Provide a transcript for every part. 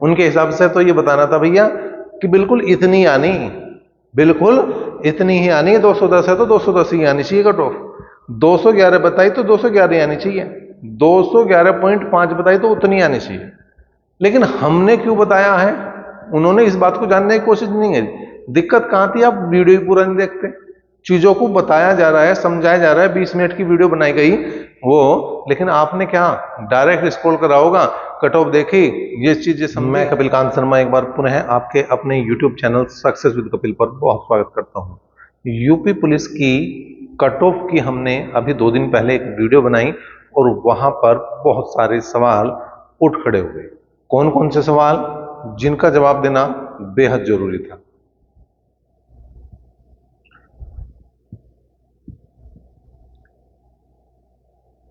उनके हिसाब से तो ये बताना था भैया कि बिल्कुल इतनी आनी, बिल्कुल इतनी ही आनी है। 210 है तो 210 ही आनी चाहिए कट ऑफ। 211 बताई तो 211 आनी चाहिए, 211.5 बताई तो उतनी आनी चाहिए। लेकिन हमने क्यों बताया है, उन्होंने इस बात को जानने की कोशिश नहीं है। दिक्कत कहां थी, आप वीडियो ही पूरा नहीं देखते। चीजों को बताया जा रहा है, समझाया जा रहा है, 20 मिनट की वीडियो बनाई गई वो, लेकिन आपने क्या डायरेक्ट स्क्रॉल करा होगा, कट ऑफ देखी, ये चीजें समझी। मैं कपिल कांत शर्मा एक बार पुनः आपके अपने YouTube channel success with Kapil पर बहुत स्वागत करता हूं। यूपी पुलिस की कट ऑफ की हमने अभी 2 दिन पहले एक वीडियो बनाई और वहां पर बहुत सारे सवाल उठ खड़े हुए। कौन कौन से सवाल, जिनका जवाब देना बेहद जरूरी था।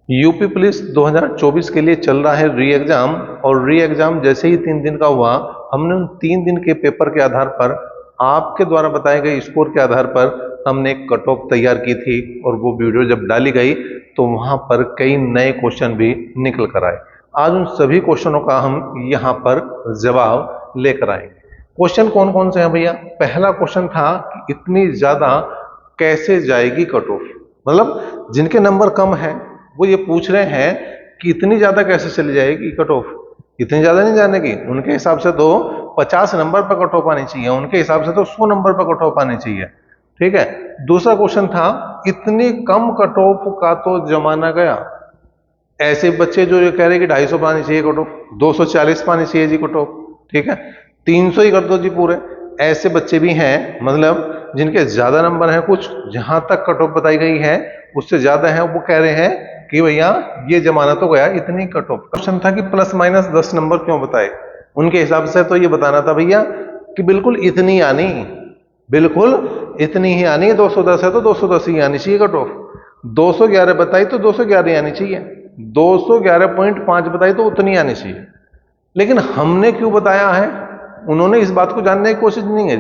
यूपी पुलिस 2024 के लिए चल रहा है री एग्जाम, और री एग्जाम जैसे ही 3 दिन का हुआ, हमने उन 3 दिन के पेपर के आधार पर, आपके द्वारा बताए गए स्कोर के आधार पर हमने एक कट ऑफ तैयार की थी। और वो वीडियो जब डाली गई तो वहां पर कई नए क्वेश्चन भी निकल कर आए। आज उन सभी क्वेश्चनों का हम यहाँ पर जवाब लेकर आएंगे। क्वेश्चन कौन कौन से हैं भैया? पहला क्वेश्चन था कि इतनी ज्यादा कैसे जाएगी कट ऑफ, मतलब जिनके नंबर कम है वो ये पूछ रहे हैं कि इतनी ज्यादा कैसे चली जाएगी कट ऑफ। इतनी ज्यादा नहीं जाने की, उनके हिसाब से तो 50 नंबर पर कट ऑफ आनी चाहिए, उनके हिसाब से तो 100 नंबर पर कट ऑफ आनी चाहिए। ठीक है। दूसरा क्वेश्चन था, इतनी कम कट ऑफ का तो जमाना गया। ऐसे बच्चे जो ये कह रहे हैं कि 250 पानी चाहिए कट ऑफ, 240 पानी चाहिए जी कट ऑफ, ठीक है, 300 ही कर दो जी पूरे। ऐसे बच्चे भी हैं, मतलब जिनके ज्यादा नंबर हैं, कुछ जहां तक कट ऑफ बताई गई है उससे ज्यादा है, वो कह रहे हैं कि भैया ये जमाना तो गया, इतनी कट ऑफ। क्वेश्चन था कि प्लस माइनस 10 नंबर क्यों बताए। उनके हिसाब से तो ये बताना था भैया कि बिल्कुल इतनी आनी, बिल्कुल इतनी ही आनी है। 210 है तो 210 ही आनी चाहिए कट ऑफ। 211 बताई तो 211 आनी चाहिए, 211.5 बताई तो उतनी आनी चाहिए। लेकिन हमने क्यों बताया है, उन्होंने इस बात को जानने की कोशिश नहीं है।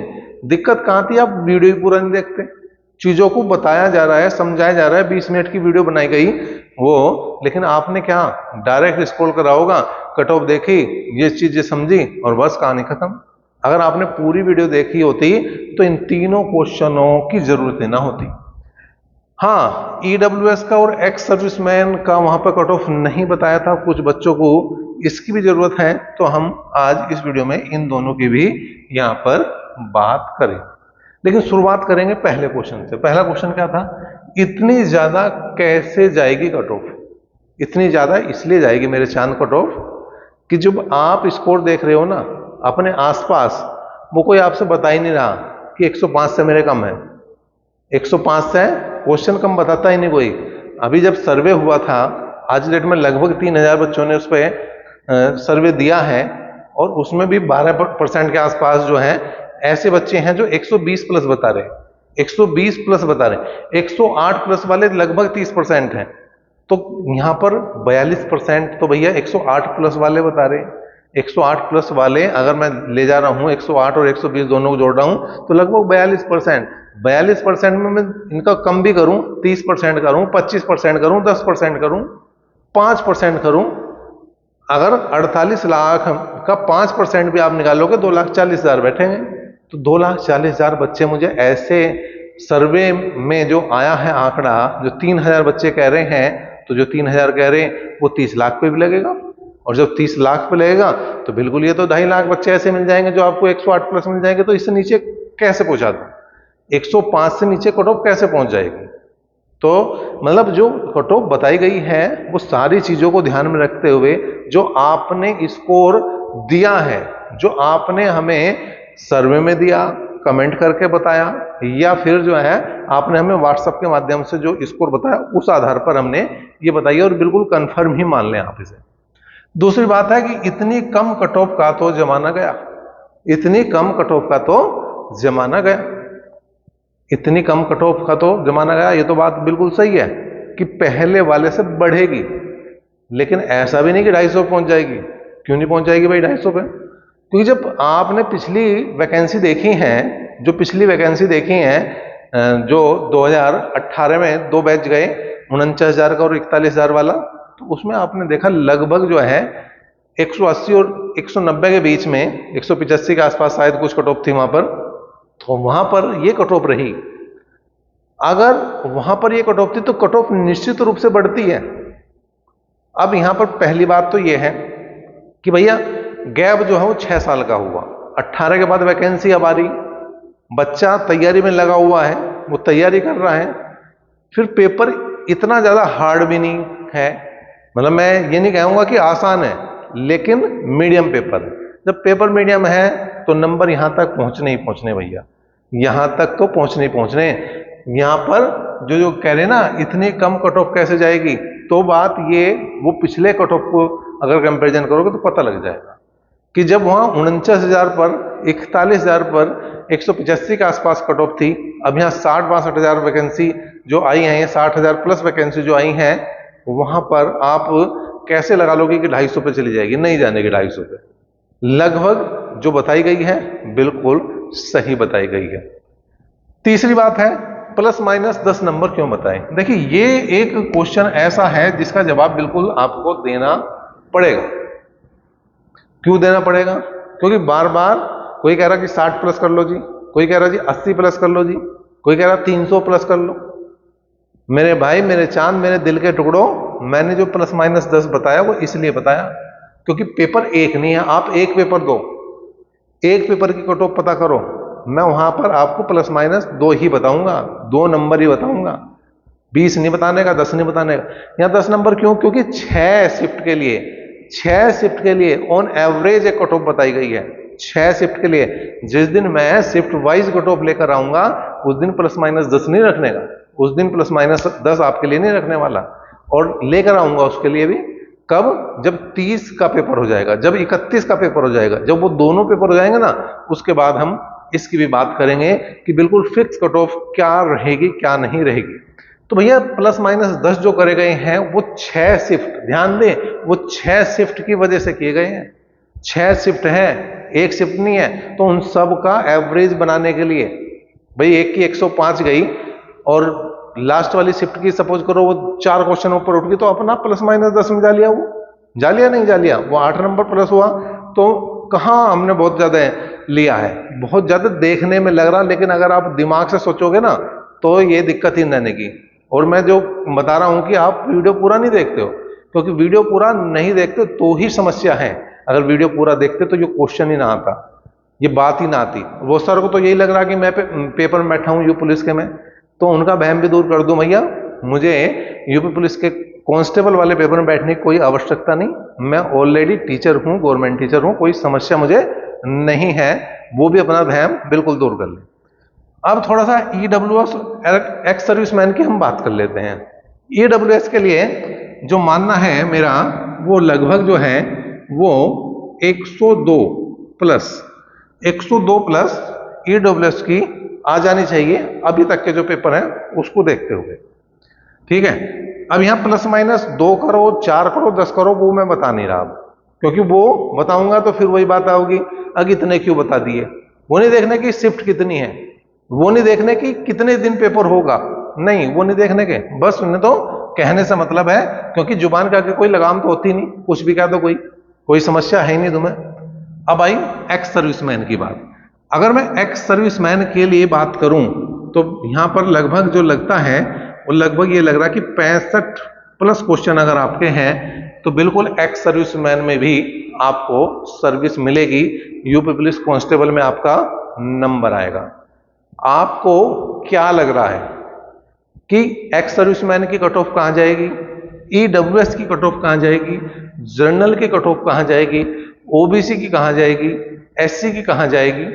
दिक्कत कहां थी, आप वीडियो ही पूरा नहीं देखते। चीजों को बताया जा रहा है, समझाया जा रहा है, 20 मिनट की वीडियो बनाई गई वो, लेकिन आपने क्या डायरेक्ट स्क्रॉल करा होगा, कट ऑफ देखी, ये चीजें समझी और बस कहानी खत्म। अगर आपने पूरी वीडियो देखी होती तो इन तीनों क्वेश्चनों की जरूरत ना होती। हाँ, ईडब्ल्यूएस का और एक्स सर्विसमैन का वहां पर कट ऑफ नहीं बताया था, कुछ बच्चों को इसकी भी जरूरत है, तो हम आज इस वीडियो में इन दोनों की भी यहां पर बात करें। लेकिन शुरुआत करेंगे पहले क्वेश्चन से। पहला क्वेश्चन क्या था, इतनी ज्यादा कैसे जाएगी कट ऑफ। इतनी ज्यादा इसलिए जाएगी मेरे चांद कट ऑफ कि जब आप स्कोर देख रहे हो ना अपने आसपास, वो कोई आपसे बता ही नहीं रहा कि 105 से मेरे कम है, 105 से क्वेश्चन कम बताता ही नहीं कोई। अभी जब सर्वे हुआ था, आज डेट में लगभग 3000 बच्चों ने उस पर सर्वे दिया है, और उसमें भी 12% के आसपास जो है ऐसे बच्चे हैं जो 120 प्लस बता रहे, 120 प्लस बता रहे, 108 प्लस वाले लगभग 30% हैं। तो यहां पर 42% तो भैया 108 प्लस वाले बता रहे हैं। 108 प्लस वाले अगर मैं ले जा रहा हूं, 108 और 120 दोनों को जोड़ रहा हूं, तो लगभग 42%। 42% में मैं इनका कम भी करूं, 30% करूं, 25% करूं, 10% करूं, 5% करूं, अगर 48 लाख का 5% भी आप निकालोगे 2,40,000 बैठेंगे। तो 2,40,000 बच्चे मुझे ऐसे सर्वे में जो आया है आंकड़ा, जो 3,000 बच्चे कह रहे हैं, तो जो 3,000 कह रहे हैं वो 30 लाख पे भी लगेगा, और जब 30 लाख पे लगेगा तो बिल्कुल ये तो 2.5 लाख बच्चे ऐसे मिल जाएंगे जो आपको 108 प्लस मिल जाएंगे। तो इससे नीचे कैसे पहुंचा दूं, 105 से नीचे कट ऑफ कैसे पहुंच जाएगी। तो मतलब जो कट ऑफ बताई गई है वो सारी चीजों को ध्यान में रखते हुए, जो आपने स्कोर दिया है, जो आपने हमें सर्वे में दिया, कमेंट करके बताया, या फिर जो है आपने हमें व्हाट्सएप के माध्यम से जो स्कोर बताया, उस आधार पर हमने ये बताइए, और बिल्कुल कंफर्म ही मान लें आप इसे। दूसरी बात है कि इतनी कम कट ऑफ का तो जमाना गया, इतनी कम कट ऑफ का तो जमाना गया, इतनी कम कट ऑफ का तो जमाना गया। ये तो बात बिल्कुल सही है कि पहले वाले से बढ़ेगी, लेकिन ऐसा भी नहीं कि 250 पहुंच जाएगी। क्यों नहीं पहुंच जाएगी भाई 250 पे? क्योंकि जब आपने पिछली वैकेंसी देखी है, जो पिछली वैकेंसी देखी है, जो 2018 में 2 बैच गए, 49,000 का और 41,000 वाला, तो उसमें आपने देखा लगभग जो है 180 और 190 के बीच में, 185 के आसपास शायद कुछ कट ऑफ थी वहां पर, तो वहां पर ये कट ऑफ रही। अगर वहां पर ये कट ऑफ थी तो कट ऑफ निश्चित रूप से बढ़ती है। अब यहां पर पहली बात तो ये है कि भैया गैप जो है वो 6 साल का हुआ, 18 के बाद वैकेंसी अब आ रही, बच्चा तैयारी में लगा हुआ है, वो तैयारी कर रहा है, फिर पेपर इतना ज्यादा हार्ड भी नहीं है, मतलब मैं ये नहीं कहूंगा कि आसान है, लेकिन मीडियम पेपर। जब पेपर मीडियम है तो नंबर यहां तक पहुंचने ही पहुंचने भैया, यहां तक तो पहुंचने ही पहुंचने। यहां पर जो कह रहे ना इतनी कम कट ऑफ कैसे जाएगी, तो बात ये वो पिछले कट ऑफ को अगर कंपैरिजन करोगे तो पता लग जाएगा कि जब वहां 49,000 पर 41,000 पर 185 के आसपास कट ऑफ थी, अब यहाँ 60-62,000 वैकेंसी जो आई हैं, 60,000 प्लस वैकेंसी जो आई हैं, वहां पर आप कैसे लगा लोगे कि 250 पे चली जाएगी? नहीं जाने की 250 पे। लगभग जो बताई गई है बिल्कुल सही बताई गई है। तीसरी बात है प्लस माइनस 10 नंबर क्यों बताएं? देखिए ये एक क्वेश्चन ऐसा है जिसका जवाब बिल्कुल आपको देना पड़ेगा। क्यों देना पड़ेगा? क्योंकि बार बार कोई कह रहा कि 60 प्लस कर लो जी, कोई कह रहा जी 80 प्लस कर लो जी, कोई कह रहा 300 प्लस कर लो। मेरे भाई, मेरे चांद, मेरे दिल के टुकड़ों, मैंने जो प्लस माइनस 10 बताया वो इसलिए बताया क्योंकि पेपर एक नहीं है। आप एक पेपर दो, एक पेपर की कट ऑफ पता करो, मैं वहां पर आपको प्लस माइनस 2 ही बताऊंगा, 2 नंबर ही बताऊंगा, 20 नहीं बताने का, 10 नहीं बताने का। यहां 10 नंबर क्यों? क्योंकि 6 शिफ्ट के लिए, 6 शिफ्ट के लिए ऑन एवरेज एक कट ऑफ बताई गई है। 6 शिफ्ट के लिए, जिस दिन मैं शिफ्ट वाइज कट ऑफ लेकर आऊंगा उस दिन प्लस माइनस 10 नहीं रखने का, उस दिन प्लस माइनस 10 आपके लिए नहीं रखने वाला, और लेकर आऊंगा उसके लिए भी कब? जब 30 का पेपर हो जाएगा, जब 31 का पेपर हो जाएगा, जब वो दोनों पेपर हो जाएंगे ना, उसके बाद हम इसकी भी बात करेंगे कि बिल्कुल फिक्स कट ऑफ क्या रहेगी क्या नहीं रहेगी। तो भैया प्लस माइनस 10 जो करे गए हैं वो 6 शिफ्ट, ध्यान दें, वो 6 शिफ्ट की वजह से किए गए हैं। 6 शिफ्ट है, एक शिफ्ट नहीं है। तो उन सब का एवरेज बनाने के लिए भाई एक की 105 गई और लास्ट वाली शिफ्ट की सपोज करो वो 4 क्वेश्चन ऊपर उठ गई, तो अपना प्लस माइनस 10 में जा लिया, वो जा लिया नहीं जा लिया, वो 8 नंबर प्लस हुआ। तो कहां हमने बहुत ज्यादा लिया है, बहुत ज्यादा देखने में लग रहा, लेकिन अगर आप दिमाग से सोचोगे ना तो ये दिक्कत ही रहने की। और मैं जो बता रहा हूं कि आप वीडियो पूरा नहीं देखते हो, क्योंकि वीडियो पूरा नहीं देखते तो ही समस्या है। अगर वीडियो पूरा देखते तो ये क्वेश्चन ही ना आता, ये बात ही ना आती। वो सर को तो यही लग रहा कि मैं पेपर में बैठा हूं यूपी पुलिस के में, तो उनका वहम भी दूर कर दूं भैया, मुझे यूपी पुलिस के कांस्टेबल वाले पेपर में बैठने की कोई आवश्यकता नहीं, मैं ऑलरेडी टीचर हूं, गवर्नमेंट टीचर हूं, कोई समस्या मुझे नहीं है। वो भी अपना वहम बिल्कुल दूर कर ले। अब थोड़ा सा ईडब्ल्यूएस एक्स सर्विसमैन की हम बात कर लेते हैं। ईडब्ल्यूएस के लिए जो मानना है मेरा, वो लगभग जो है वो 102 प्लस, 102 प्लस ईडब्ल्यूएस की आ जानी चाहिए अभी तक के जो पेपर हैं उसको देखते हुए, ठीक है। अब यहां प्लस माइनस 2 करो, 4 करो, 10 करो, वो मैं बता नहीं रहा, क्योंकि वो बताऊंगा तो फिर वही बात आओगी, अगर इतने क्यों बता दिए। वो नहीं देखने की शिफ्ट कितनी है, वो नहीं देखने की कितने दिन पेपर होगा, नहीं, वो नहीं देखने के, बस उन्हें तो कहने से मतलब है, क्योंकि जुबान का कोई लगाम तो होती नहीं, कुछ भी कह दो, कोई समस्या है ही नहीं तुम्हें। अब आई एक्स सर्विसमैन की बात। अगर मैं एक्स सर्विसमैन के लिए बात करूं तो यहां पर लगभग जो लगता है वो लगभग ये लग रहा है कि 65 प्लस क्वेश्चन अगर आपके हैं तो बिल्कुल एक्स सर्विसमैन में भी आपको सर्विस मिलेगी, यूपी पुलिस कांस्टेबल में आपका नंबर आएगा। आपको क्या लग रहा है कि एक्स सर्विसमैन की कट ऑफ कहां जाएगी, ईडब्ल्यूएस की कट ऑफ कहां जाएगी, जनरल की कट ऑफ कहां जाएगी, ओबीसी की कहां जाएगी, एससी की कहां जाएगी,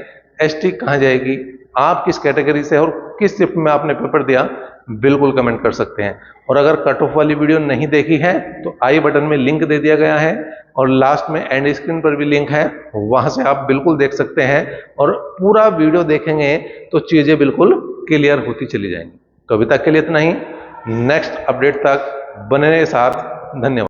एसटी कहां जाएगी, आप किस कैटेगरी से और किस शिफ्ट में आपने पेपर दिया, बिल्कुल कमेंट कर सकते हैं। और अगर कट ऑफ वाली वीडियो नहीं देखी है तो आई बटन में लिंक दे दिया गया है और लास्ट में एंड स्क्रीन पर भी लिंक है, वहां से आप बिल्कुल देख सकते हैं और पूरा वीडियो देखेंगे तो चीजें बिल्कुल क्लियर होती चली जाएंगी। तो अभी तक के लिए इतना ही, नेक्स्ट अपडेट तक बने रहे साथ, धन्यवाद।